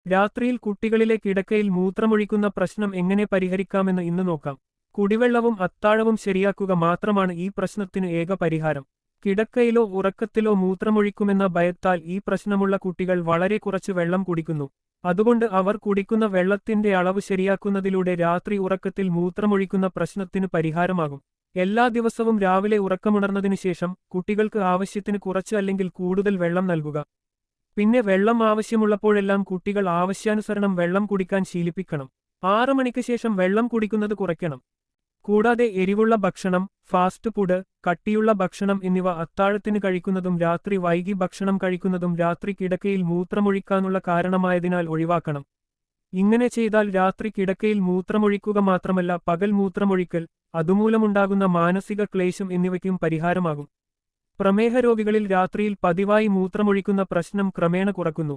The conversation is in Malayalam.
രാത്രിയിൽ കുട്ടികളിലെ കിടക്കയിൽ മൂത്രമൊഴിക്കുന്ന പ്രശ്നം എങ്ങനെ പരിഹരിക്കാമെന്ന് ഇന്ന് നോക്കാം. കുടിവെള്ളവും അത്താഴവും ശരിയാക്കുക മാത്രമാണ് ഈ പ്രശ്നത്തിന് ഏക പരിഹാരം. കിടക്കയിലോ ഉറക്കത്തിലോ മൂത്രമൊഴിക്കുമെന്ന ഭയത്താൽ ഈ പ്രശ്നമുള്ള കുട്ടികൾ വളരെ കുറച്ച് വെള്ളം കുടിക്കുന്നു. അതുകൊണ്ട് അവർ കുടിക്കുന്ന വെള്ളത്തിന്റെ അളവ് ശരിയാക്കുന്നതിലൂടെ രാത്രി ഉറക്കത്തിൽ മൂത്രമൊഴിക്കുന്ന പ്രശ്നത്തിന് പരിഹാരമാകും. എല്ലാ ദിവസവും രാവിലെ ഉറക്കമുണർന്നതിനു ശേഷം കുട്ടികൾക്ക് ആവശ്യത്തിന് കുറച്ച് അല്ലെങ്കിൽ കൂടുതൽ വെള്ളം നൽകുക. പിന്നെ വെള്ളം ആവശ്യമുള്ളപ്പോഴെല്ലാം കുട്ടികൾ ആവശ്യാനുസരണം വെള്ളം കുടിക്കാൻ ശീലിപ്പിക്കണം. 6 മണിക്ക് ശേഷം വെള്ളം കുടിക്കുന്നത് കുറയ്ക്കണം. കൂടാതെ എരിവുള്ള ഭക്ഷണം, ഫാസ്റ്റ് ഫുഡ്, കട്ടിയുള്ള ഭക്ഷണം എന്നിവ അത്താഴത്തിന് കഴിക്കുന്നതും രാത്രി വൈകി ഭക്ഷണം കഴിക്കുന്നതും രാത്രി കിടക്കയിൽ മൂത്രമൊഴിക്കാനുള്ള കാരണമായതിനാൽ ഒഴിവാക്കണം. ഇങ്ങനെ ചെയ്താൽ രാത്രി കിടക്കയിൽ മൂത്രമൊഴിക്കുക മാത്രമല്ല പകൽ മൂത്രമൊഴിക്കൽ, അതുമൂലമുണ്ടാകുന്ന മാനസിക ക്ലേശം എന്നിവയ്ക്കും പരിഹാരമാകും. പ്രമേഹ രോഗികളിൽ രാത്രിയിൽ പതിവായി മൂത്രമൊഴിക്കുന്ന പ്രശ്നം ക്രമേണ കുറക്കുന്നു.